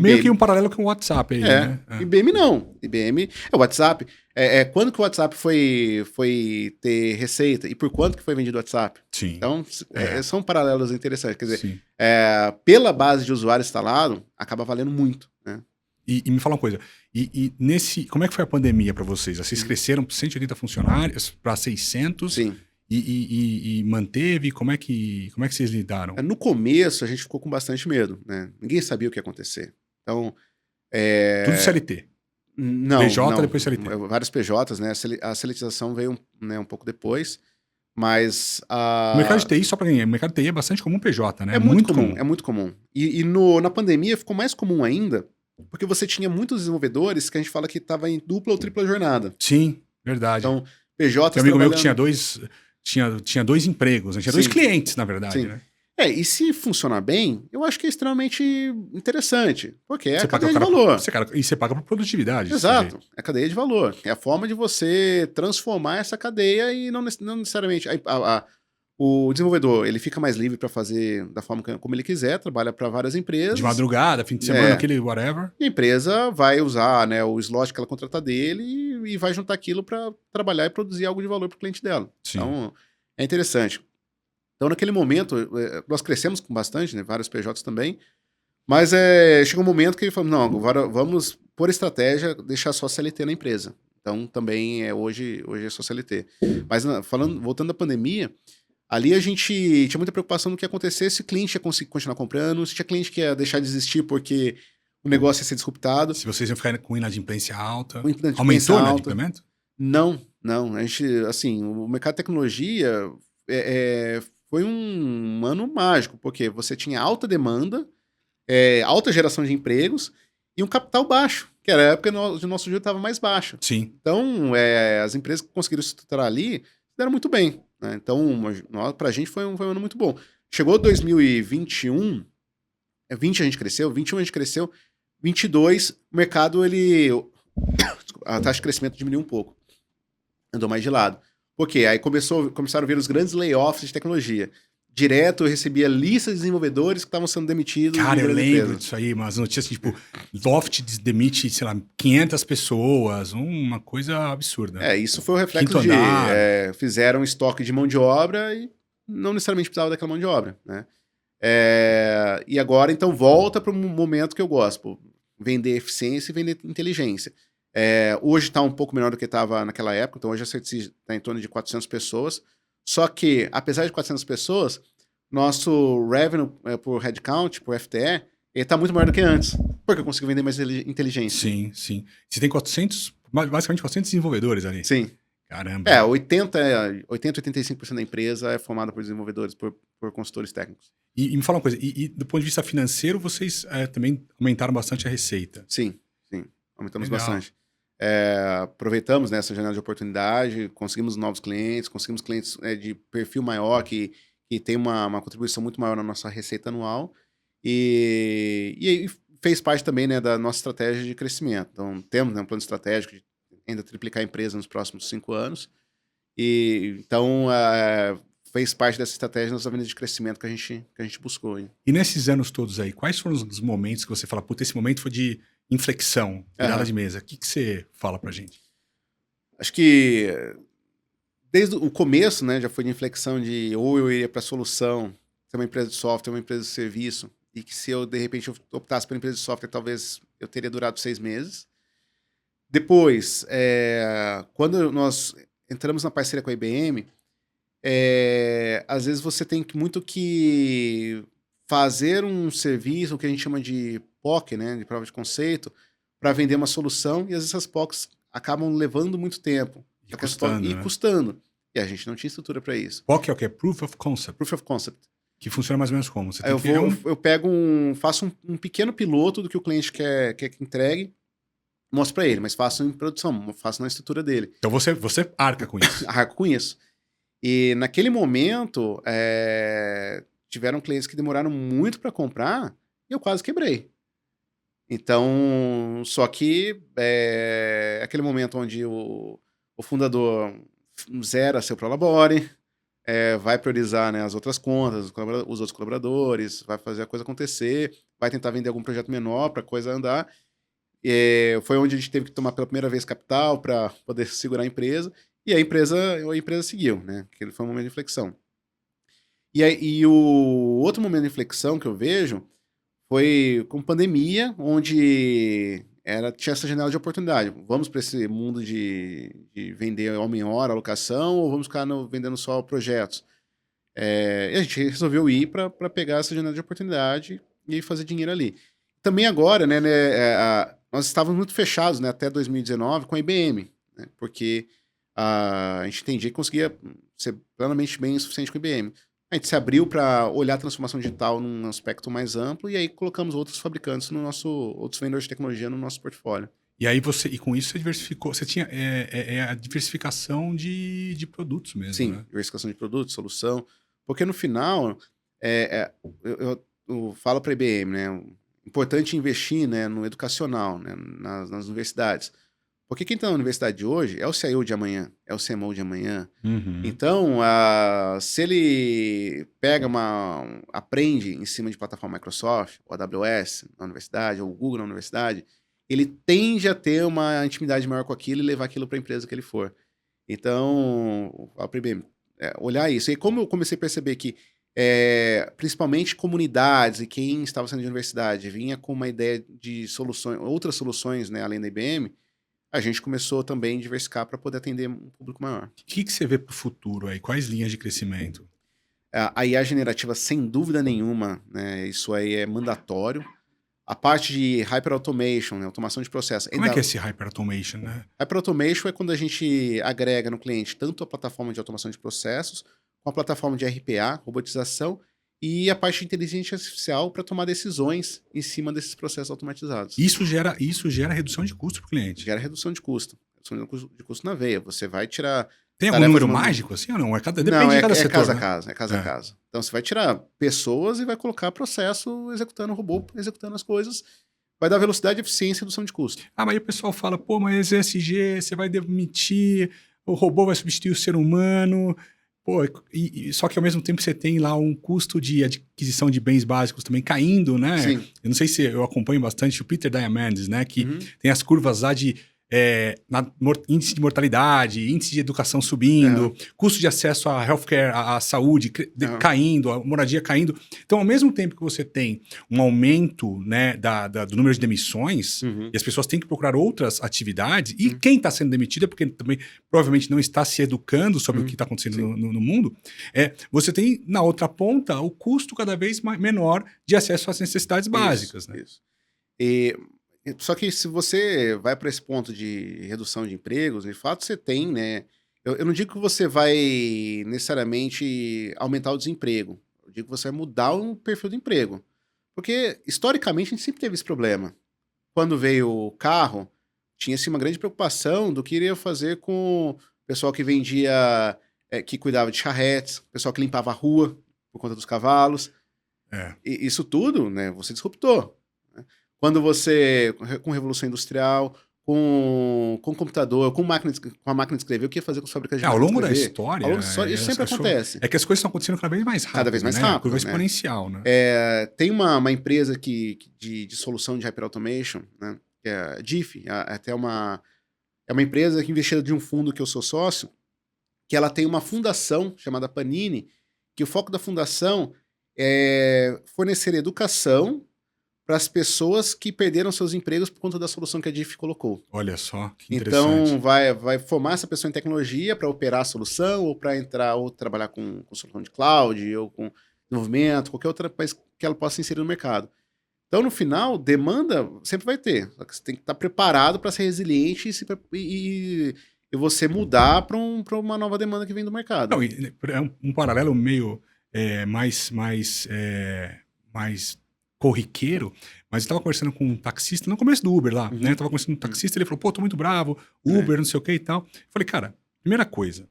Meio que um paralelo com o WhatsApp aí, né? IBM não. IBM o WhatsApp. Quando que o WhatsApp foi ter receita? E por quanto que foi vendido o WhatsApp? Sim. Então, são paralelos interessantes. Quer dizer, pela base de usuário instalado, acaba valendo muito, né? E me fala uma coisa. Como é que foi a pandemia para vocês? Vocês cresceram para 180 funcionários, para 600? Sim. E manteve? Como é que vocês lidaram? No começo, a gente ficou com bastante medo, né? Ninguém sabia o que ia acontecer. Então... Tudo CLT? Não. PJ, depois CLT? Vários PJs, né? A seletização veio um pouco depois, mas... O mercado de TI, só para ganhar, o mercado de TI é bastante comum PJ, né? É muito comum. É muito comum. E na pandemia ficou mais comum ainda, porque você tinha muitos desenvolvedores que a gente fala que estava em dupla ou tripla jornada. Sim, verdade. Então, PJs Tem um amigo meu que trabalhando... tinha dois empregos, né? Tinha dois Sim, clientes, na verdade, sim. né? E se funcionar bem, eu acho que é extremamente interessante, porque é Você a paga cadeia o de cara, valor. e você paga por produtividade. desse Exato, jeito. é a cadeia de valor. É a forma de você transformar essa cadeia e não necessariamente... O desenvolvedor, ele fica mais livre para fazer da forma como ele quiser, trabalha para várias De empresas. madrugada, fim de semana, aquele whatever. E a empresa vai usar, né, o slot que ela contratar dele e vai juntar aquilo para trabalhar e produzir algo de valor para o cliente dela. Sim. Então, é interessante. Então, naquele momento, nós crescemos com bastante, né, vários PJs também, mas chegou um momento que ele falou, não, agora vamos, por estratégia, deixar só CLT na empresa. Então, também, hoje é só CLT. Mas, voltando à pandemia, ali a gente tinha muita preocupação no que ia acontecer, se o cliente ia conseguir continuar comprando, se tinha cliente que ia deixar de existir porque o negócio ia ser disruptado. Se vocês iam ficar com inadimplência alta. Com inadimplência Aumentou o alta. inadimplemento? Não. A gente, assim, o mercado de tecnologia foi um ano mágico, porque você tinha alta demanda, alta geração de empregos e um capital baixo, que era a época onde o nosso juro estava mais baixo. Sim. Então, as empresas que conseguiram se estruturar ali deram muito bem. Né? Então, pra gente foi um ano muito bom. Chegou 2021, 20 a gente cresceu, 21 a gente cresceu, 22 o mercado, a taxa de crescimento diminuiu um pouco. Andou mais de lado. Por quê? Aí começaram a ver os grandes layoffs de tecnologia. Direto eu recebia listas de desenvolvedores que estavam sendo demitidos. Cara, eu lembro disso aí, umas notícias tipo, Loft demite, sei lá, 500 pessoas, uma coisa absurda. Isso foi o reflexo de fizeram estoque de mão de obra e não necessariamente precisava daquela mão de obra, né? E agora, então, volta para um momento que eu gosto, pô, vender eficiência e vender inteligência. Hoje está um pouco menor do que estava naquela época, então hoje a Certis está em torno de 400 pessoas, só que, apesar de 400 pessoas, nosso revenue por headcount, por FTE, ele está muito maior do que antes, porque eu consigo vender mais inteligência. Sim. Você tem basicamente 400 desenvolvedores ali. Sim. Caramba. 85% da empresa é formada por desenvolvedores, por consultores técnicos. E me fala uma coisa, e do ponto de vista financeiro, vocês também aumentaram bastante a receita? Sim, aumentamos Legal. bastante. Aproveitamos essa janela de oportunidade, conseguimos novos clientes, conseguimos clientes de perfil maior, que tem uma contribuição muito maior na nossa receita anual, e fez parte também, né, da nossa estratégia de crescimento. Então, temos um plano estratégico de ainda triplicar a empresa nos próximos 5 anos, então fez parte dessa estratégia nas avenidas de crescimento que a gente buscou. Hein? E nesses anos todos aí, quais foram os momentos que você fala, puta, esse momento foi de inflexão, virada de mesa? O que você fala pra gente? Acho que desde o começo, né, já foi de inflexão de ou eu iria para a solução, ser uma empresa de software, uma empresa de serviço, e que se eu, de repente, optasse pela empresa de software, talvez eu teria durado 6 meses. Depois, quando nós entramos na parceria com a IBM, às vezes você tem muito que fazer um serviço, o que a gente chama de POC, né, de prova de conceito, para vender uma solução, e às vezes essas POCs acabam levando muito tempo. Custando. E a gente não tinha estrutura para isso. POC é o que? Proof of Concept. Proof of Concept. Que funciona mais ou menos como? Você tem eu pego faço um pequeno piloto do que o cliente quer que entregue, mostro para ele, mas faço em produção, faço na estrutura dele. Então você arca com isso. Arco com isso. E naquele momento, tiveram clientes que demoraram muito para comprar e eu quase quebrei. Então, só que aquele momento onde o fundador zera seu Prolabore, vai priorizar, né, as outras contas, os outros colaboradores, vai fazer a coisa acontecer, vai tentar vender algum projeto menor para a coisa andar. Foi onde a gente teve que tomar pela primeira vez capital para poder segurar a empresa, e a empresa seguiu, né? Que foi um momento de inflexão. E o outro momento de inflexão que eu vejo foi com pandemia, onde tinha essa janela de oportunidade. Vamos para esse mundo de vender homem-hora, alocação, ou vamos ficar vendendo só projetos? E a gente resolveu ir para pegar essa janela de oportunidade e fazer dinheiro ali. Também agora, né, nós estávamos muito fechados, né, até 2019 com a IBM, né, porque a gente entendia que conseguia ser plenamente bem o suficiente com a IBM. A gente se abriu para olhar a transformação digital num aspecto mais amplo e aí colocamos outros fabricantes outros vendedores de tecnologia no nosso portfólio. E aí e com isso você diversificou, você tinha a diversificação de produtos mesmo, Sim, né? diversificação de produtos, solução. Porque no final, eu falo para a IBM, né? Importante investir, né, no educacional, né, nas universidades. Porque quem está na universidade de hoje é o CIO de amanhã, é o CMO de amanhã. Uhum. Então, se ele aprende em cima de plataforma Microsoft, ou AWS na universidade, ou Google na universidade, ele tende a ter uma intimidade maior com aquilo e levar aquilo para a empresa que ele for. Então, a IBM, olhar isso. E como eu comecei a perceber que, principalmente comunidades e quem estava saindo de universidade vinha com uma ideia de soluções, outras soluções, né, além da IBM, a gente começou também a diversificar para poder atender um público maior. O que você vê para o futuro aí? Quais linhas de crescimento? A IA generativa, sem dúvida nenhuma, né, isso aí é mandatório. A parte de hyperautomation, né, automação de processo. Como é que é esse hyperautomation, né? Hyperautomation é quando a gente agrega no cliente tanto a plataforma de automação de processos, com a plataforma de RPA, robotização, e a parte de inteligência artificial para tomar decisões em cima desses processos automatizados. Isso gera redução de custo para o cliente. Gera redução de custo. Redução de custo na veia. Você vai tirar... Tem algum número mágico assim ou não? Depende de cada setor. Casa a casa, é casa a casa. Então você vai tirar pessoas e vai colocar processo executando o robô, executando as coisas. Vai dar velocidade, eficiência e redução de custo. Mas aí o pessoal fala, pô, mas ESG, você vai demitir, o robô vai substituir o ser humano. Pô, só que ao mesmo tempo você tem lá um custo de aquisição de bens básicos também caindo, né? Sim. Eu não sei se eu acompanho bastante o Peter Diamandis, né? Que tem as curvas lá de índice de mortalidade, índice de educação subindo, custo de acesso a healthcare, à saúde caindo, a moradia caindo. Então, ao mesmo tempo que você tem um aumento, né, do número de demissões, e as pessoas têm que procurar outras atividades, e quem está sendo demitido é porque também provavelmente não está se educando sobre o que está acontecendo no mundo, você tem na outra ponta o custo cada vez menor de acesso às necessidades básicas. Né? Isso. Só que se você vai para esse ponto de redução de empregos, de fato você tem, né? Eu não digo que você vai necessariamente aumentar o desemprego. Eu digo que você vai mudar o perfil do emprego. Porque, historicamente, a gente sempre teve esse problema. Quando veio o carro, tinha-se uma grande preocupação do que iria fazer com o pessoal que vendia, que cuidava de charretes, o pessoal que limpava a rua por conta dos cavalos. E isso tudo, né, você disruptou. Quando você, com revolução industrial, com computador, com a máquina de escrever, o que ia fazer com os fabricantes de ao máquina longo de da escrever? história. Ao longo da história, isso sempre acontece. É que as coisas estão acontecendo cada vez mais rápido. Cada vez mais né? rápido. A curva né? exponencial, né? Tem uma empresa de solução de hyperautomation, né? Que é a DIF, é uma empresa que investida de um fundo que eu sou sócio, que ela tem uma fundação chamada Panini, que o foco da fundação é fornecer educação para as pessoas que perderam seus empregos por conta da solução que a DIF colocou. Olha só, que interessante. Então, vai formar essa pessoa em tecnologia para operar a solução, ou para entrar, ou trabalhar com solução de cloud, ou com desenvolvimento, qualquer outra coisa que ela possa inserir no mercado. Então, no final, demanda sempre vai ter. Só que você tem que estar preparado para ser resiliente e você mudar para uma nova demanda que vem do mercado. Não, é um paralelo meio mais corriqueiro, mas eu estava conversando com um taxista no começo do Uber lá, né? Eu tava conversando com um taxista, ele falou, pô, tô muito bravo, Uber, não sei o que e tal. Eu falei, cara, primeira coisa,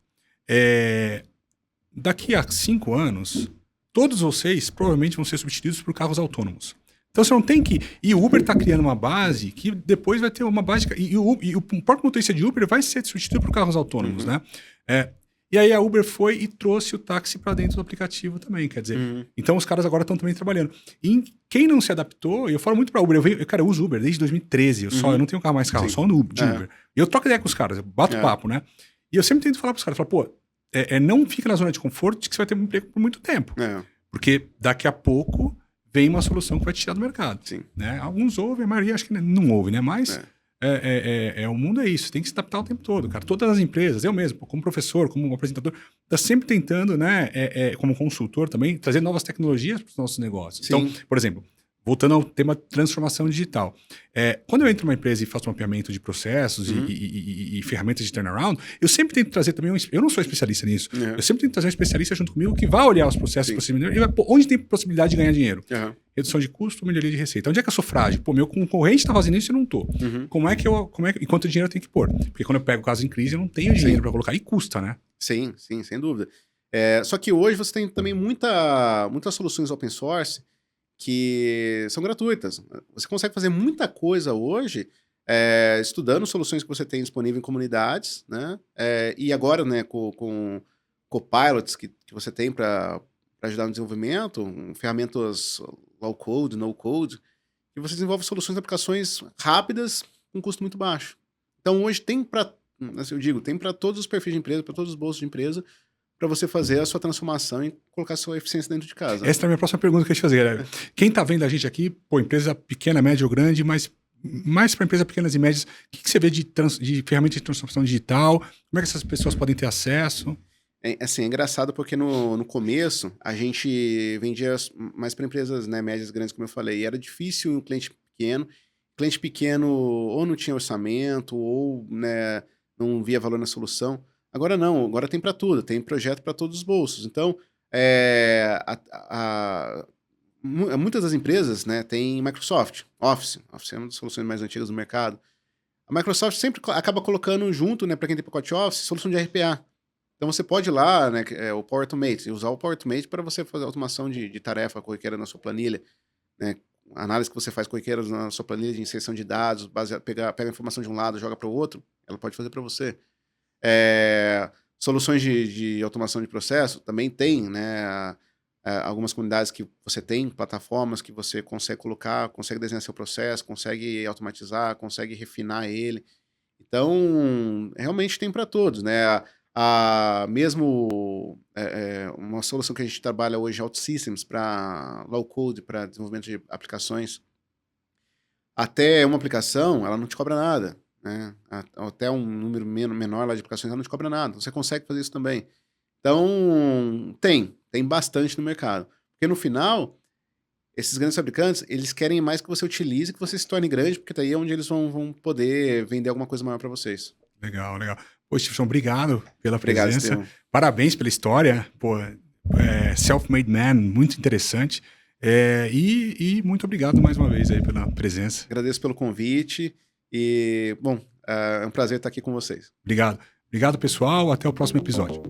daqui a 5 anos, todos vocês provavelmente vão ser substituídos por carros autônomos. Então você não tem que... E o Uber está criando uma base que depois vai ter uma base... E o próprio motorista de Uber vai ser substituído por carros autônomos, né? E aí a Uber foi e trouxe o táxi para dentro do aplicativo também, quer dizer... Então os caras agora estão também trabalhando. E quem não se adaptou... Eu falo muito para Uber, eu uso Uber desde 2013, eu não tenho mais carro, só no de Uber. E eu troco ideia com os caras, eu bato papo, né? E eu sempre tento falar para os caras, pô, não fica na zona de conforto de que você vai ter um emprego por muito tempo. Porque daqui a pouco vem uma solução que vai te tirar do mercado. Né? Alguns ouvem, a maioria acho que não ouve, né? Mas... o mundo é isso, tem que se adaptar o tempo todo, cara. Todas as empresas, eu mesmo, como professor, como apresentador, tá sempre tentando, né, como consultor também, trazer novas tecnologias para os nossos negócios. Então, por exemplo, voltando ao tema transformação digital. Quando eu entro numa empresa e faço um mapeamento de processos e ferramentas de turnaround, eu sempre tento trazer também eu não sou especialista nisso, eu sempre tento trazer um especialista junto comigo que vai olhar os processos, e vai, onde tem possibilidade de ganhar dinheiro. Redução de custo, melhoria de receita. Onde é que eu sou frágil? Pô, meu concorrente está fazendo isso e eu não estou. E quanto dinheiro eu tenho que pôr? Porque quando eu pego caso em crise, eu não tenho dinheiro para colocar. E custa, né? Sim, sem dúvida. Só que hoje você tem também muitas soluções open source que são gratuitas. Você consegue fazer muita coisa hoje estudando soluções que você tem disponível em comunidades, né? E agora, né, com copilots que você tem para ajudar no desenvolvimento, ferramentas low code, no code, e você desenvolve soluções de aplicações rápidas com custo muito baixo. Então hoje tem para, assim, eu digo, tem para todos os perfis de empresa, para todos os bolsos de empresa, para você fazer a sua transformação e colocar a sua eficiência dentro de casa. Essa é a minha próxima pergunta que eu ia te fazer. Quem está vendo a gente aqui, pô, empresa pequena, média ou grande, mas mais para empresas pequenas e médias, o que você vê de ferramenta de transformação digital? Como é que essas pessoas podem ter acesso? Assim, é engraçado porque no começo a gente vendia mais para empresas, né, médias, grandes, como eu falei, e era difícil um cliente pequeno. Cliente pequeno ou não tinha orçamento ou, né, não via valor na solução. Agora não, agora tem para tudo, tem projeto para todos os bolsos. Então, muitas das empresas, né, tem Microsoft Office. Office é uma das soluções mais antigas do mercado. A Microsoft sempre acaba colocando junto, né, para quem tem pacote Office, solução de RPA. Então você pode ir lá, né, o Power Automate, e usar o Power Automate para você fazer automação de tarefa corriqueira na sua planilha, né, análise que você faz corriqueira na sua planilha de inserção de dados, pega a informação de um lado, joga para o outro, ela pode fazer para você. Soluções de automação de processo também tem, né, algumas comunidades que você tem, plataformas que você consegue colocar, consegue desenhar seu processo, consegue automatizar, consegue refinar ele. Então, realmente tem para todos, né? Mesmo uma solução que a gente trabalha hoje, OutSystems, para low code, para desenvolvimento de aplicações, até uma aplicação, ela não te cobra nada, né? Até um número menor lá de aplicações, ela não te cobra nada. Você consegue fazer isso também. Então, tem bastante no mercado. Porque no final, esses grandes fabricantes, eles querem mais que você utilize, que você se torne grande, porque daí é onde eles vão poder vender alguma coisa maior para vocês. Legal, legal. Pô, Stevenson, obrigado pela Obrigado, presença. Estevão. Parabéns pela história. Pô, self-made man, muito interessante. E muito obrigado mais uma vez aí pela presença. Agradeço pelo convite e, bom, é um prazer estar aqui com vocês. Obrigado. Obrigado, pessoal. Até o próximo episódio.